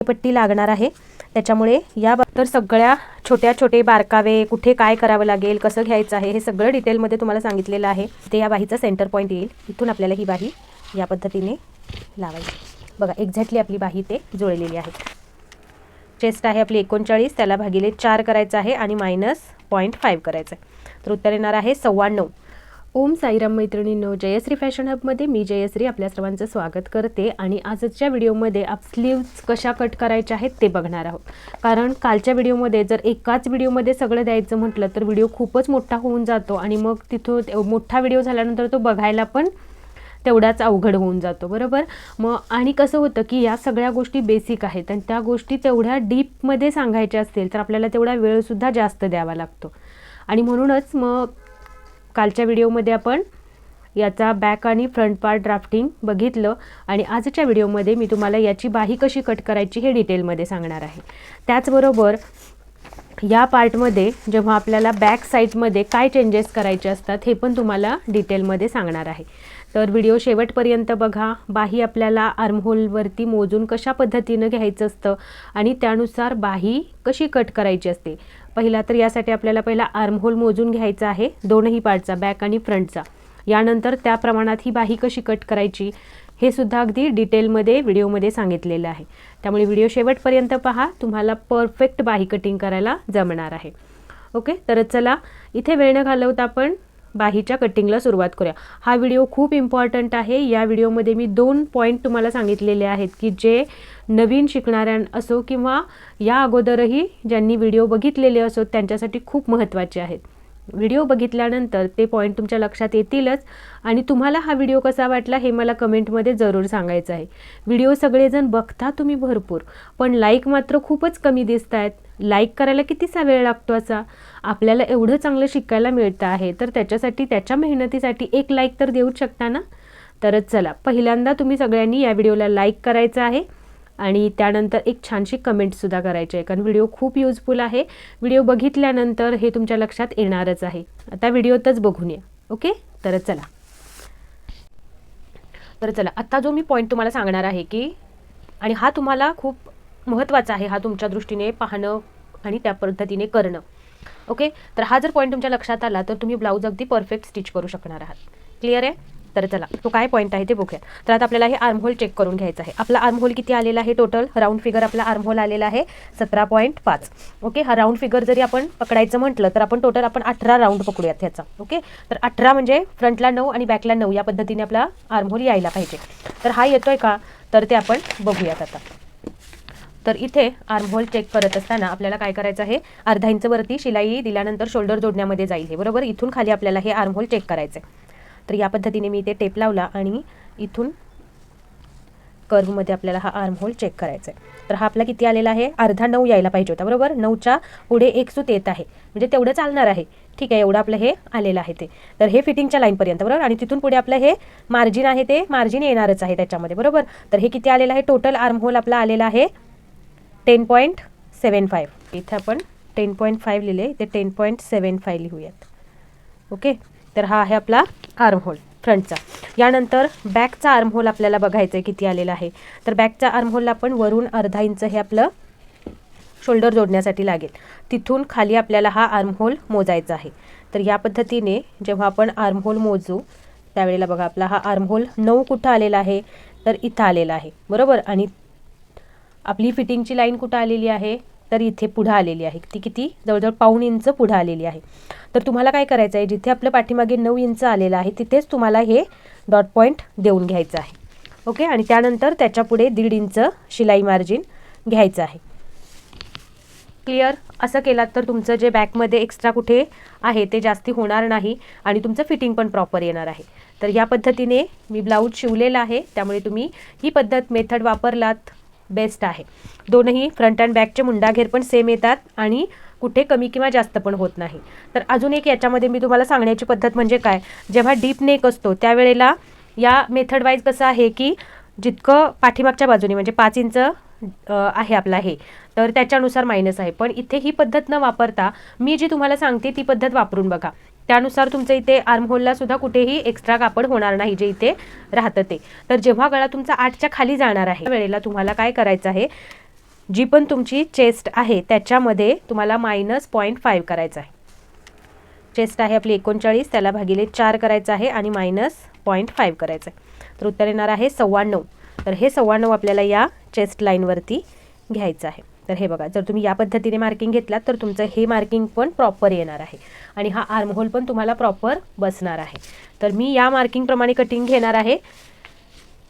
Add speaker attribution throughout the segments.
Speaker 1: पट्टी लागणार आहे, त्याच्यामुळे या तर सगळ्या छोटे बारकावे, कुठे काय करावं लागेल, कसं घ्यायचं आहे, हे सगळं डिटेलमध्ये तुम्हाला सांगितलेलं आहे. ते या बाहीचा सेंटर पॉईंट येईल, इथून आपल्याला ही बाही या पद्धतीने लावायची. बघा एक्झॅक्टली आपली बाही ते जुळलेली आहे. चेस्ट आहे आपली 39, त्याला भागिले 4 करायचं आहे आणि -0.5 करायचं आहे. तर उत्तर येणार आहे 9.25. ओम साईराम मैत्रिणींनो, जयश्री फॅशन हबमध्ये मी जयश्री आपल्या सर्वांचं स्वागत करते. आणि आजच्या व्हिडिओमध्ये आप स्लीव्ज कशा कट करायच्या आहेत ते बघणार आहोत. कारण कालच्या व्हिडिओमध्ये जर एकाच व्हिडिओमध्ये सगळं द्यायचं म्हटलं तर व्हिडिओ खूपच मोठा होऊन जातो आणि मग तिथं मोठा व्हिडिओ झाल्यानंतर तो बघायला पण तेवढाच अवघड होऊन जातो, बरोबर. मग आणि कसं होतं की या सगळ्या गोष्टी बेसिक आहेत आणि त्या गोष्टी तेवढ्या डीपमध्ये सांगायच्या असतील तर आपल्याला तेवढा वेळसुद्धा जास्त द्यावा लागतो. आणि म्हणूनच मग कालच्या व्हिडिओमध्ये आपण याचा बॅक आणि फ्रंट पार्ट ड्राफ्टिंग बघितलं आणि आजच्या व्हिडिओमध्ये मी तुम्हाला याची बाही कशी कट करायची हे डिटेलमध्ये सांगणार आहे. त्याचबरोबर या पार्टमध्ये जेव्हा आपल्याला बॅक साईडमध्ये काय चेंजेस करायचे असतात हे पण तुम्हाला डिटेलमध्ये सांगणार आहे. तर व्हिडिओ शेवटपर्यंत बघा. बाही आपल्याला आर्महोलवरती मोजून कशा पद्धतीनं घ्यायचं असतं आणि त्यानुसार बाही कशी कट करायची असते. पहिला तर यासाठी आपल्याला पहिला आर्महोल मोजून घ्यायचा आहे, दोनही पार्टचा, बॅक आणि फ्रंटचा. यानंतर त्या प्रमाणात ही बाही कशी कट करायची हे सुद्धा अगदी डिटेलमध्ये व्हिडिओमध्ये सांगितलेलं आहे. त्यामुळे व्हिडिओ शेवटपर्यंत पहा, तुम्हाला परफेक्ट बाही कटिंग करायला जमणार आहे. ओके, तर चला इथे वेळ न घालवता आपण बाहीच्या कटिंगला सुरुवात करूया. हा व्हिडिओ खूप इम्पॉर्टंट आहे. या व्हिडिओमध्ये मी 2 पॉईंट तुम्हाला सांगितलेले आहेत की जे नवीन शिकणाऱ्यां असो किंवा या अगोदरही ज्यांनी व्हिडिओ बघितलेले असो त्यांच्यासाठी खूप महत्त्वाचे आहेत. व्हिडिओ बघितल्यानंतर ते पॉईंट तुमच्या लक्षात येतीलच. आणि तुम्हाला हा व्हिडिओ कसा वाटला हे मला कमेंटमध्ये जरूर सांगायचं आहे. व्हिडिओ सगळेजण बघता तुम्ही भरपूर, पण लाईक मात्र खूपच कमी दिसत आहेत. लाईक करायला कितीसा वेळ लागतो असा? आपल्याला एवढं चांगलं शिकायला मिळतं आहे तर त्याच्यासाठी, त्याच्या मेहनतीसाठी एक लाईक तर देऊच शकता ना. तरच चला, पहिल्यांदा तुम्ही सगळ्यांनी या व्हिडिओला लाईक करायचं आहे आणि त्यानंतर एक छानशी कमेंटसुद्धा करायची आहे, कारण व्हिडिओ खूप युजफुल आहे. व्हिडिओ बघितल्यानंतर हे तुमच्या लक्षात येणारच आहे. आता व्हिडिओतच बघून या. ओके, तर चला आता जो मी पॉईंट तुम्हाला सांगणार आहे की, आणि हा तुम्हाला खूप महत्त्वाचा आहे, हा तुमच्या दृष्टीने पाहणं आणि त्या पद्धतीने करणं. ओके, तर हा जर पॉईंट तुमच्या लक्षात आला तर तुम्ही ब्लाऊज अगदी परफेक्ट स्टिच करू शकणार आहात. क्लिअर आहे? तर चला तो काय पॉईंट आहे ते बघूया. तर आता आपल्याला हे आर्महोल चेक करून घ्यायचं आहे. आपला आर्महोल किती आलेला आहे टोटल? राऊंड फिगर आपला आर्महोल आलेला आहे 17.5. ओके, हा राऊंड फिगर जरी आपण पकडायचं म्हटलं तर आपण टोटल 18 राऊंड पकडूयात ह्याचा. ओके, तर 18 म्हणजे फ्रंटला 9 आणि बॅकला 9 या पद्धतीने आपला आर्महोल यायला पाहिजे. तर हा येतोय का? तर ते आपण बघूयात आता. तर इथे आर्महोल चेक करत असताना आपल्याला काय करायचं आहे, अर्धा इंच वरती शिलाई दिल्यानंतर शोल्डर जोडण्यामध्ये जाईल हे, बरोबर. इथून खाली आपल्याला हे आर्महोल चेक करायचं आहे. तर या पद्धतीने मी इथे टेप लावला आणि इथून कर्वमध्ये आपल्याला हा आर्महोल चेक करायचा आहे. तर हा आपला किती आलेला आहे? अर्धा 9 यायला पाहिजे होता, बरोबर. 9च्या पुढे 1 सूत येत आहे, म्हणजे तेवढं चालणार आहे. ठीक आहे, एवढं आपलं हे आलेलं आहे ते. तर हे फिटिंगच्या लाईनपर्यंत, बरोबर. आणि तिथून पुढे आपलं हे मार्जिन आहे, ते मार्जिन येणारच आहे त्याच्यामध्ये, बरोबर. तर हे किती आलेलं आहे? टोटल आर्महोल आपला आलेला आहे 10.75. इथे आपण 10.5 लिहिले, इथे 10.75 लिहूयात. ओके, तर हा आहे आपला आर्महोल फ्रंटचा. यानंतर बॅकचा आर्महोल आपल्याला बघायचं आहे किती आलेला आहे. तर बॅकच्या आर्महोलला आपण वरून अर्धा इंच हे आपलं शोल्डर जोडण्यासाठी लागेल. तिथून खाली आपल्याला हा आर्महोल मोजायचा आहे. तर या पद्धतीने जेव्हा आपण आर्महोल मोजू त्यावेळेला बघा आपला हा आर्महोल 9 कुठं आलेला आहे? तर इथं आलेला आहे, बरोबर. आणि आपली फिटिंगची लाईन कुठं आलेली आहे? तर इथे पुढं आलेली आहे. ती किती? जवळजवळ पाऊण इंच पुढं आलेली आहे. तर तुम्हाला काय करायचं आहे, जिथे आपलं पाठीमागे 9 इंच आलेलं आहे तिथेच तुम्हाला हे डॉट पॉईंट देऊन घ्यायचं आहे. ओके, आणि त्यानंतर त्याच्या पुढे 1.5 इंच शिलाई मार्जिन घ्यायचं आहे. क्लिअर? असं केलात तर तुमचं जे बॅकमध्ये एक्स्ट्रा कुठे आहे ते जास्ती होणार नाही आणि तुमचं फिटिंग पण प्रॉपर येणार आहे. तर या पद्धतीने मी ब्लाऊज शिवलेला आहे, त्यामुळे तुम्ही ही पद्धत मेथड वापरलात बेस्ट आहे. दोनही फ्रंट अँड बॅकचे मुंडाघेर पण सेम येतात आणि कुठे कमी किंवा जास्त पण होत नाही. तर अजून एक याच्यामध्ये मी तुम्हाला सांगण्याची पद्धत म्हणजे काय, जेव्हा डीप नेक असतो त्यावेळेला या मेथड वाईज कसं आहे की जितकं पाठीमागच्या बाजूने म्हणजे 5 इंच आहे आपला हे, तर त्याच्यानुसार मायनस आहे. पण इथे ही पद्धत न वापरता मी जी तुम्हाला सांगते ती पद्धत वापरून बघा. त्यानुसार तुमचं इथे आर्महोलला सुद्धा कुठेही एक्स्ट्रा कापड होणार नाही जे इथे राहतं ते. तर जेव्हा गळा तुमचा 8च्या खाली जाणार आहे त्यावेळेला तुम्हाला काय करायचं आहे, जी पण तुमची चेस्ट आहे त्याच्यामध्ये तुम्हाला -0.5 करायचं आहे. चेस्ट आहे आपली 39, त्याला भागिले 4 करायचं आहे आणि -0.5 करायचं आहे. तर उत्तर येणार आहे 9.25. तर हे 9.25 आपल्याला या चेस्ट लाईनवरती घ्यायचं आहे. तर हे बघा, जर तुम्ही या पद्धतीने मार्किंग घेतलात तर तुमचं हे मार्किंग पण प्रॉपर येणार आहे आणि हा आर्म होल पण तुम्हाला प्रॉपर बसणार आहे. तर मी या मार्किंगप्रमाणे कटिंग घेणार आहे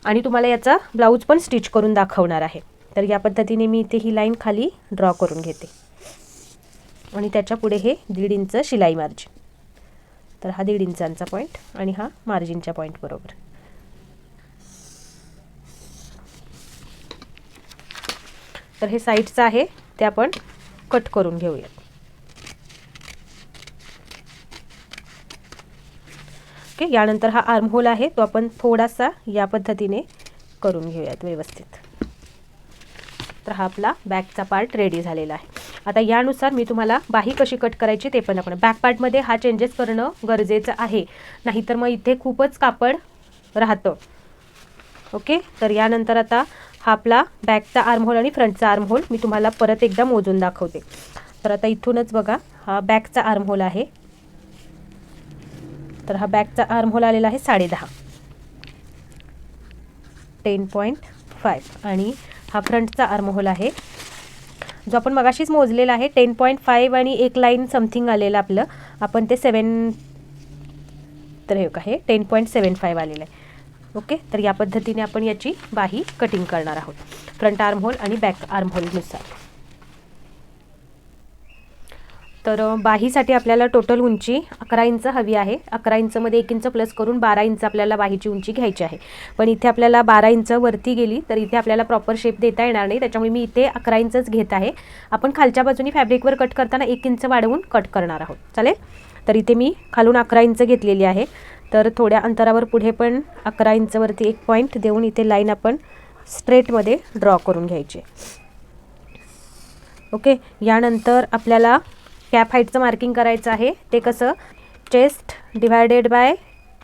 Speaker 1: आणि तुम्हाला याचा ब्लाऊज पण स्टिच करून दाखवणार आहे. तर या पद्धतीने मी इथे ही लाईन खाली ड्रॉ करून घेते आणि त्याच्या पुढे हे 1.5 इंच शिलाई मार्जिन. तर हा 1.5 इंचांचा पॉईंट आणि हा मार्जिनच्या पॉईंट बरोबर. तर हे साईडचं आहे ते आपण कट करून घेऊयात. ओके, यानंतर हा आर्म होल आहे तो आपण थोडासा या पद्धतीने करून घेऊयात व्यवस्थित. तर हा आपला बॅकचा पार्ट रेडी झालेला आहे. आता यानुसार मी तुम्हाला बाही कशी कट करायची ते पण आपण बॅक पार्टमध्ये हा चेंजेस करणं गरजेचं आहे, नाहीतर मग इथे खूपच कापड राहतं. ओके, तर यानंतर आता हा आपला बॅकचा आर्म होल आणि फ्रंटचा आर्म होल मी तुम्हाला परत एकदा मोजून दाखवते. तर आता इथूनच बघा, हा बॅकचा आर्म होल आहे. तर हा बॅकचा आर्म होल आलेला आहे 10.5, 10.5 आणि हा फ्रंटचा आर्म होल आहे जो आपण मगाशीच मोजलेला आहे 10.5 आणि एक लाईन समथिंग आलेलं आपलं, आपण ते 7. तर हे का, हे 10.75 आलेलं आहे. ओके, तर या पद्धतीने आपण याची बाही कटिंग करणार आहोत फ्रंट आर्म होल आणि बॅक आर्म होलनुसार. तर बाहीसाठी आपल्याला टोटल उंची 11 इंच हवी आहे. 11 इंचमध्ये 1 इंच प्लस करून 12 इंच आपल्याला बाहीची उंची घ्यायची आहे. पण इथे आपल्याला 12 इंच वरती गेली तर इथे आपल्याला प्रॉपर शेप देता येणार नाही, त्याच्यामुळे मी इथे 11 इंचच घेत आहे. आपण खालच्या बाजूनी फॅब्रिकवर कट करताना 1 इंच वाढवून कट करणार आहोत. चालेल, तर इथे मी खालून 11 इंच घेतलेली आहे. तर थोड्या अंतरावर पुढे पण 11 इंचवरती एक पॉईंट देऊन इथे लाईन आपण स्ट्रेटमध्ये ड्रॉ करून घ्यायची. ओके, यानंतर आपल्याला कॅप हाईटचं मार्किंग करायचं आहे. ते कसं, चेस्ट डिवायडेड बाय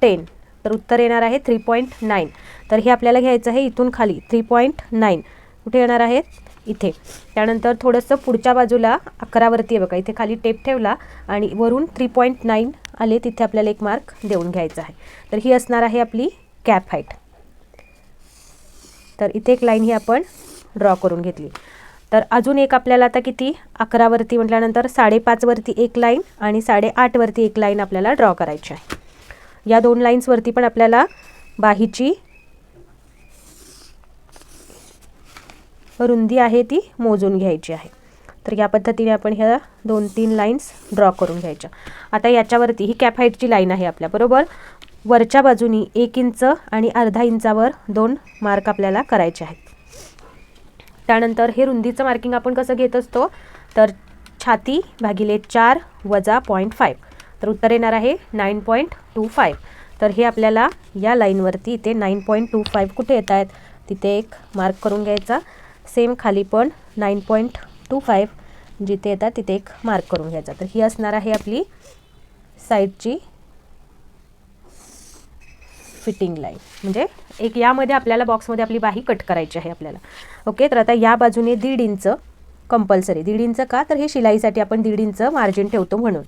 Speaker 1: 10. तर उत्तर येणार आहे 3.9. तर हे आपल्याला घ्यायचं आहे इथून खाली 3.9. कुठे येणार आहे, इथे. त्यानंतर थोडंसं पुढच्या बाजूला 11 वरती आहे बघा, इथे खाली टेप ठेवला आणि वरून 3.9 आले, तिथे आपल्याला एक मार्क देऊन घ्यायचा आहे. तर ही असणार आहे आपली कॅप हाईट. तर इथे एक लाईन ही आपण ड्रॉ करून घेतली. तर अजून एक आपल्याला आता किती, 11 वरती म्हटल्यानंतर 5.5 वरती एक लाईन आणि 8.5 वरती एक लाईन आपल्याला ड्रॉ करायची आहे. या 2 लाईन्सवरती पण आपल्याला बाहीची रुंदी आहे ती मोजून घ्यायची आहे. तर या पद्धतीने आपण ह्या 2-3 लाईन्स ड्रॉ करून घ्यायच्या. आता याच्यावरती ही कॅप हाईटची लाईन आहे आपल्या बरोबर, वरच्या बाजूनी 1 इंच आणि अर्धा इंचावर 2 मार्क आपल्याला करायचे आहेत. त्यानंतर हे रुंदीचं मार्किंग आपण कसं घेत असतो, तर छाती भागिले 4 वजा 0.5. तर उत्तर येणार आहे 9.25. तर हे आपल्याला या लाईनवरती इथे 9.25 कुठे येत आहेत तिथे एक मार्क करून घ्यायचा. सेम खाली पण 9.25 जिथे येतात तिथे एक मार्क करून घ्यायचा. तर ही असणार आहे आपली साईडची फिटिंग लाईन, म्हणजे एक यामध्ये आपल्याला बॉक्समध्ये आपली बाही कट करायची आहे आपल्याला. ओके, तर आता या बाजूने 1.5 इंच कंपल्सरी. 1.5 इंच का, तर हे शिलाईसाठी आपण 1.5 इंच मार्जिन ठेवतो म्हणून.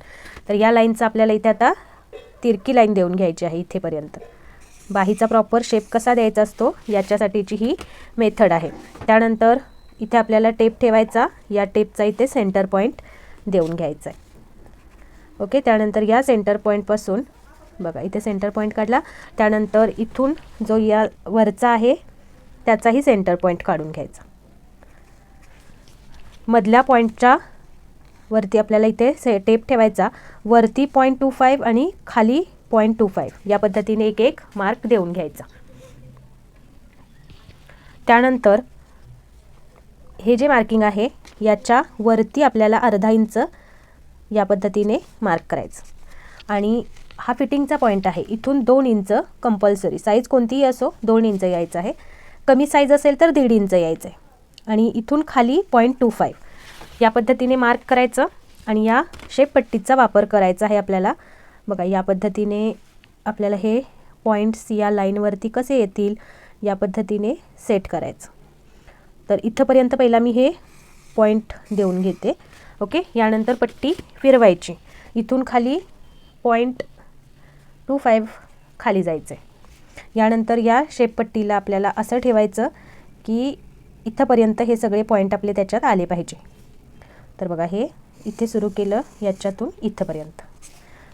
Speaker 1: तर या लाईनचा आपल्याला इथे आता तिरकी लाईन देऊन घ्यायची आहे इथेपर्यंत. बाहीचा प्रॉपर शेप कसा द्यायचा असतो याच्यासाठीची ही मेथड आहे. त्यानंतर इथे आपल्याला टेप ठेवायचा, या टेपचा इथे सेंटर पॉईंट देऊन घ्यायचा आहे. ओके, त्यानंतर या सेंटर पॉईंटपासून बघा इथे सेंटर पॉईंट काढला, त्यानंतर इथून जो या वरचा आहे त्याचाही सेंटर पॉईंट काढून घ्यायचा. मधल्या पॉईंटच्या वरती आपल्याला इथे टेप ठेवायचा, वरती 0.25 आणि खाली 0.25 या पद्धतीने एक एक मार्क देऊन घ्यायचा. त्यानंतर हे जे मार्किंग आहे याच्या वरती आपल्याला अर्धा इंच या पद्धतीने मार्क करायचं आणि हा फिटिंगचा पॉईंट आहे. इथून 2 इंच कंपल्सरी, साईज कोणतीही असो 2 इंच यायचं आहे. कमी साईज असेल तर 1.5 इंच यायचं आहे आणि इथून खाली 0.25 या पद्धतीने मार्क करायचं आणि या शेपपट्टीचा वापर करायचा आहे आपल्याला. बघा या पद्धतीने आपल्याला हे पॉईंट्स या लाईनवरती कसे येतील या पद्धतीने सेट करायचं. तर इथंपर्यंत पहिला मी हे पॉईंट देऊन घेते. ओके, यानंतर पट्टी फिरवायची. इथून खाली 0.25 खाली जायचं आहे. यानंतर या शेप पट्टीला आपल्याला असं ठेवायचं की इथंपर्यंत हे सगळे पॉईंट आपले त्याच्यात आले पाहिजे. तर बघा, हे इथे सुरू केलं याच्यातून इथंपर्यंत.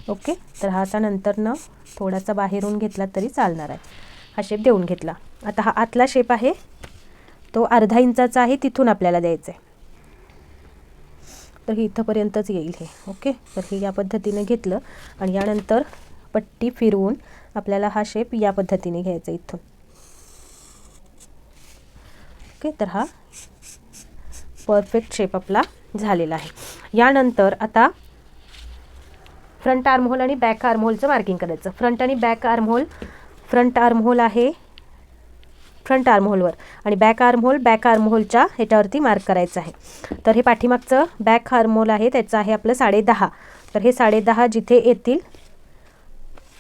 Speaker 1: ओके, तर हा असा नंतरनं थोडासा बाहेरून घेतला तरी चालणार आहे. हा शेप देऊन घेतला. आता हा आतला शेप आहे तो अर्धा इंचाचा आहे, तिथून आपल्याला द्यायचं आहे. तर हे इथंपर्यंतच येईल हे. ओके, तर हे या पद्धतीने घेतलं आणि यानंतर पट्टी फिरवून आपल्याला हा शेप या पद्धतीने घ्यायचा इथून. ओके, तर हा परफेक्ट शेप आपला झालेला आहे. यानंतर आता फ्रंट आर्महोल आणि बॅक आर्महोलचं मार्किंग करायचं. फ्रंट आणि बॅक आर्महोल, फ्रंट आर्महोल आहे फ्रंट आर्महोलवर आणि बॅक आर्महोलच्या ह्याच्यावरती मार्क करायचं आहे. तर हे पाठीमागचं बॅक आर्महोल आहे त्याचं आहे आपलं 10.5. तर हे 10.5 जिथे येतील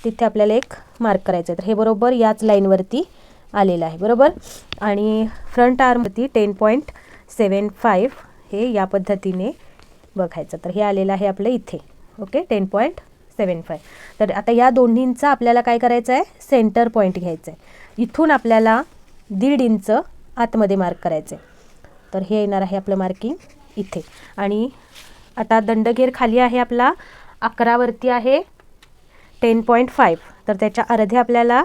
Speaker 1: तिथे आपल्याला एक मार्क करायचं आहे. तर हे बरोबर याच लाईनवरती आलेलं आहे, बरोबर. आणि फ्रंट आर्मवरती 10.75 हे या पद्धतीने बघायचं. तर हे आलेलं आहे आपलं इथे. ओके, 10.75. तर आता या दोन्हींचा आपल्याला काय करायचं आहे, सेंटर पॉईंट घ्यायचं आहे. इथून आपल्याला 1.5 इंच आतमध्ये मार्क करायचं आहे. तर हे येणार आहे आपलं मार्किंग इथे. आणि आता दंडघेर खाली आहे आपला 11 वरती आहे 10.5. तर त्याच्या अर्धे आपल्याला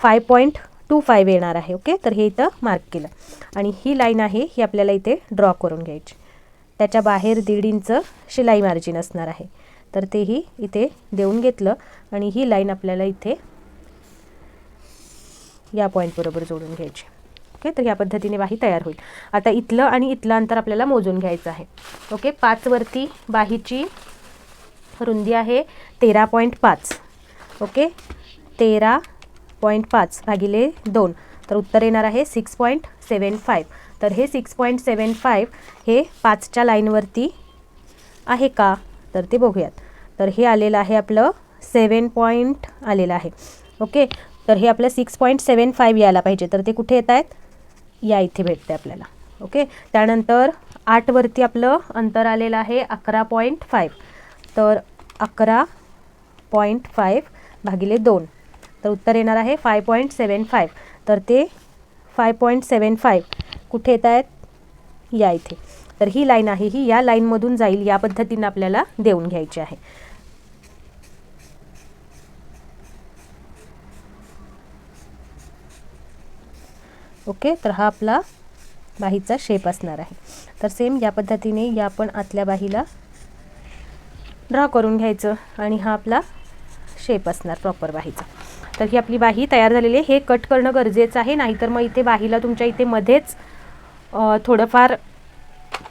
Speaker 1: 5.25 येणार आहे. ओके, तर हे इथं मार्क केलं आणि ही लाईन आहे ही आपल्याला इथे ड्रॉ करून घ्यायची. त्याच्या बाहेर 1.5 इंच शिलाई मार्जिन असणार आहे. तर तेही इथे देऊन घेतलं आणि ही लाईन आपल्याला इथे या पॉईंट बरोबर जोडून घ्यायची. ओके, तर या पद्धतीने बाही तयार होईल. आता इथलं आणि इथलं अंतर आपल्याला मोजून घ्यायचं आहे. ओके, 5 वरती बाहीची रुंदी आहे 13.5. ओके, 13.5 भागिले 2, तर उत्तर येणार आहे 6.75. तर हे 6.75 हे 5च्या लाईनवरती आहे का, तर ते बघूयात. तर हे आलेलं आहे आपलं 7 पॉईंट आलेलं आहे. ओके, तर हे आपलं 6.75 यायला पाहिजे. तर ते कुठे येत आहेत, या इथे भेटते आपल्याला. ओके, त्यानंतर 8 वरती आपलं अंतर आलेलं आहे 11.5. तर 11.5 भागिले 2, तर उत्तर येणार आहे 5.75. तर ते 5.75 कुठे येत आहेत, या इथे. तर ही लाईन आहे ही या लाईनमधून जाईल या पद्धतीने आपल्याला देऊन घ्यायची आहे. ओके, तर हा आपला बाहीचा शेप असणार आहे. तर सेम या पद्धतीने या आपण आतल्या बाहीला ड्रॉ करून घ्यायचं आणि हा आपला शेप असणार प्रॉपर बाहीचा. तर ही आपली बाही तयार झालेली आहे. हे कट करणं गरजेचं आहे, नाहीतर मग इथे बाहीला तुमच्या इथे मध्येच थोडंफार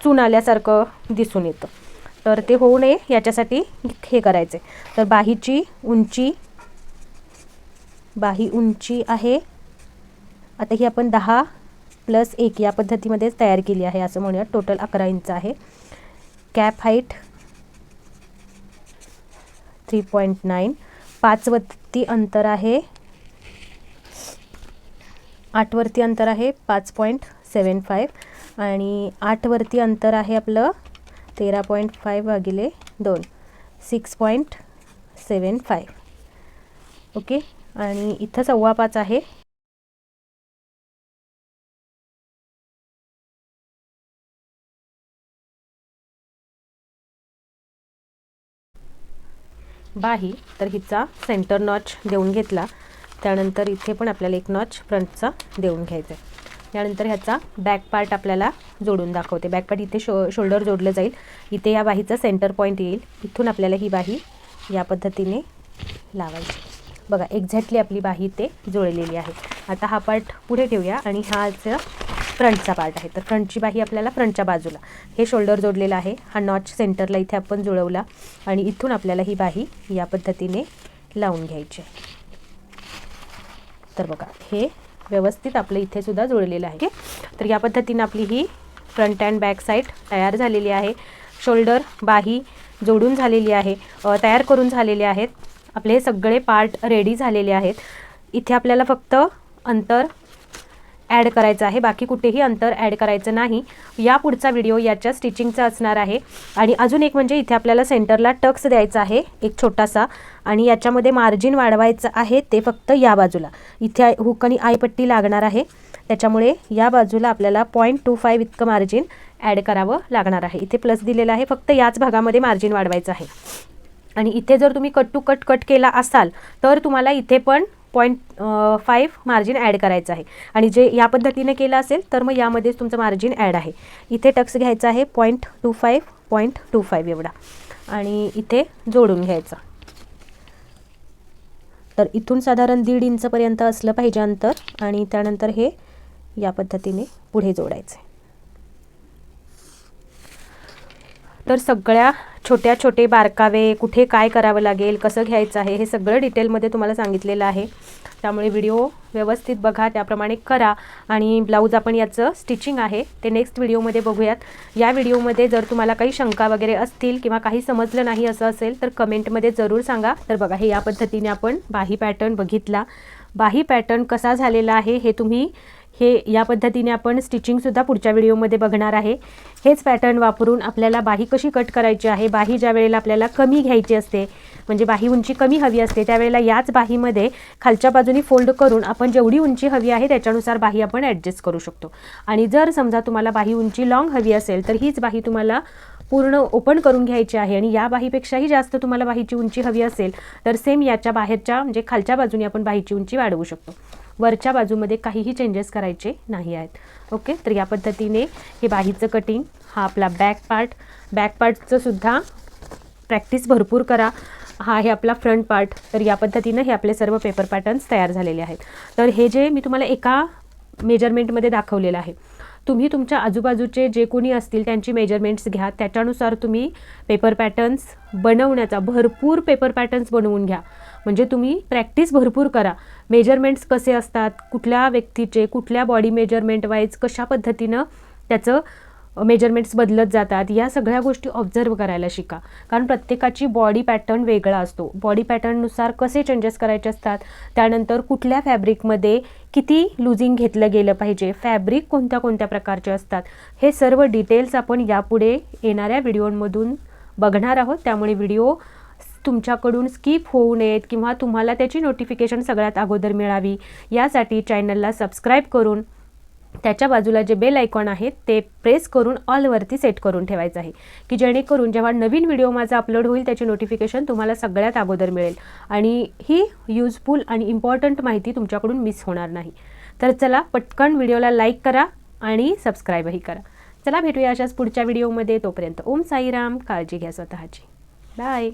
Speaker 1: चून आल्यासारखं दिसून येतं. तर ते होऊ नये याच्यासाठी हे करायचं आहे. तर बाही उंची आहे आता ही आपण 10+1 या पद्धतीमध्येच तयार केली आहे असं म्हणूया. टोटल 11 इंच आहे. Cap height 3.9. 5 वरती अंतर आहे 8 वरती अंतर आहे 5.75 आणि 8 वरती अंतर आहे आपलं 13.5 भागिले 2 6.75. ओके, आणि इथं 5.25 आहे. बाही तर हिचा सेंटर नॉच देऊन घेतला. त्यानंतर इथे पण आपल्याला एक नॉच फ्रंटचा देऊन घ्यायचा आहे. यानंतर ह्याचा बॅक पार्ट आपल्याला जोडून दाखवते. बॅक पार्ट इथे शोल्डर जोडलं जाईल. इथे या बाहीचा सेंटर पॉईंट येईल. इथून आपल्याला ही बाही या पद्धतीने लावायची. बघा, एक्झॅक्टली आपली बाही इथे जोडलेली आहे. आता हा पार्ट पुढे ठेवूया आणि हाचा फ्रंटचा पार्ट आहे. तर फ्रंटची बाही आपल्याला फ्रंटच्या बाजूला हे शोल्डर जोडलेला आहे. हा नॉच सेंटरला इथे आपण जुळवला आणि इथून आपल्याला ही बाही या पद्धतीने लावून घ्यायची. तर बघा, हे व्यवस्थित आपलं इथे सुद्धा जुळलेलं आहे. तर या पद्धतीने आपली ही फ्रंट अँड बॅक साईड तयार झालेली आहे. शोल्डर बाही जोडून झालेली आहे, तयार करून झालेले आहेत. आपले हे सगळे पार्ट रेडी झालेले आहेत. इथे आपल्याला फक्त अंतर ॲड करायचं आहे, बाकी कुठेही अंतर ॲड करायचं नाही. या पुढचा व्हिडिओ याच्या स्टिचिंगचा असणार आहे. आणि अजून एक म्हणजे इथे आपल्याला सेंटरला टक्स द्यायचा आहे एक छोटासा, आणि याच्यामध्ये मार्जिन वाढवायचं आहे ते फक्त या बाजूला. इथे हुक आणि आईपट्टी लागणार आहे, त्याच्यामुळे या बाजूला आपल्याला 0.25 इतकं मार्जिन ॲड करावं लागणार आहे. इथे प्लस दिलेलं आहे, फक्त याच भागामध्ये मार्जिन वाढवायचं आहे. आणि इथे जर तुम्ही कट टू कट केला असाल तर तुम्हाला इथे पण 0.5 मार्जिन ॲड करायचं आहे. आणि जे या पद्धतीने केलं असेल तर मग यामध्येच तुमचं मार्जिन ॲड आहे. इथे टक्स घ्यायचा आहे 0.25 एवढा, आणि इथे जोडून घ्यायचा. तर इथून साधारण 1.5 इंचपर्यंत असलं पाहिजे अंतर, आणि त्यानंतर हे या पद्धतीने पुढे जोडायचं. तर सगळ्या छोटे बारकावे, कुठे काय करावं लागेल, कसं घ्यायचं आहे, हे सगळं डिटेलमध्ये तुम्हाला सांगितलेलं आहे. त्यामुळे व्हिडिओ व्यवस्थित बघा, त्याप्रमाणे करा. आणि ब्लाऊज आपण याचं स्टिचिंग आहे ते नेक्स्ट व्हिडिओमध्ये बघूयात. या व्हिडिओमध्ये जर तुम्हाला काही शंका वगैरे असतील किंवा काही समजलं नाही असं असेल तर कमेंटमध्ये जरूर सांगा. तर बघा, हे या पद्धतीने आपण बाही पॅटर्न बघितला. बाही पॅटर्न कसा झालेला आहे हे तुम्ही या पद्धतीने आपण स्टिचिंगसुद्धा पुढच्या व्हिडिओमध्ये बघणार आहे. हेच पॅटर्न वापरून आपल्याला बाही कशी कट करायची आहे. बाही ज्या वेळेला आपल्याला कमी घ्यायची असते, म्हणजे बाही उंची कमी हवी असते, त्यावेळेला याच बाहीमध्ये खालच्या बाजूनी फोल्ड करून आपण जेवढी उंची हवी आहे त्याच्यानुसार बाही आपण ॲडजस्ट करू शकतो. आणि जर समजा तुम्हाला बाही उंची लॉंग हवी असेल तर हीच बाही तुम्हाला पूर्ण ओपन करून घ्यायची आहे. आणि या बाहीपेक्षाही जास्त तुम्हाला बाहीची उंची हवी असेल तर सेम याच्या बाहेरच्या म्हणजे खालच्या बाजूने आपण बाहीची उंची वाढवू शकतो. वरच्या बाजूमध्ये काहीही चेंजेस करायचे नाही आहेत. ओके, तर या पद्धतीने हे बाहीचं कटिंग, हा आपला बॅक पार्टचं सुद्धा प्रॅक्टिस भरपूर करा. हा आहे आपला फ्रंट पार्ट. तर या पद्धतीनं हे आपले सर्व पेपर पॅटर्न्स तयार झालेले आहेत. तर हे जे मी तुम्हाला एका मेजरमेंटमध्ये दाखवलेलं आहे, तुम्ही तुमच्या आजूबाजूचे जे कोणी असतील त्यांची मेजरमेंट्स घ्या, त्याच्यानुसार तुम्ही पेपर पॅटर्न्स बनवण्याचा भरपूर पेपर पॅटर्न्स बनवून घ्या. म्हणजे तुम्ही प्रॅक्टिस भरपूर करा. मेजरमेंट्स कसे असतात, कुठल्या व्यक्तीचे कुठल्या बॉडी मेजरमेंट वाईज कशा पद्धतीनं त्याचं मेजरमेंट्स बदलत जातात, या सगळ्या गोष्टी ऑब्झर्व करायला शिका. कारण प्रत्येकाची बॉडी पॅटर्न वेगळा असतो. बॉडी पॅटर्ननुसार कसे चेंजेस करायचे असतात, त्यानंतर कुठल्या फॅब्रिकमध्ये किती लुझिंग घेतलं गेलं पाहिजे, फॅब्रिक कोणत्या कोणत्या प्रकारचे असतात, हे सर्व डिटेल्स आपण यापुढे येणाऱ्या व्हिडिओमधून बघणार आहोत. त्यामुळे व्हिडिओ तुमच्याकडून स्किप होऊ नयेत किंवा तुम्हाला त्याची नोटिफिकेशन सगळ्यात अगोदर मिळावी यासाठी चॅनलला सबस्क्राईब करून त्याच्या बाजूला जे बेल आयकॉन आहे ते प्रेस करून ऑलवरती सेट करून ठेवायचं आहे, की जेणेकरून जेव्हा नवीन व्हिडिओ माझा अपलोड होईल त्याची नोटिफिकेशन तुम्हाला सगळ्यात अगोदर मिळेल आणि ही युजफुल आणि इम्पॉर्टंट माहिती तुमच्याकडून मिस होणार नाही. तर चला, पटकन व्हिडिओला लाईक करा आणि सबस्क्राईबही करा. चला, भेटूया अशाच पुढच्या व्हिडिओमध्ये. तोपर्यंत ओम साईराम. काळजी घ्या स्वतःची. बाय.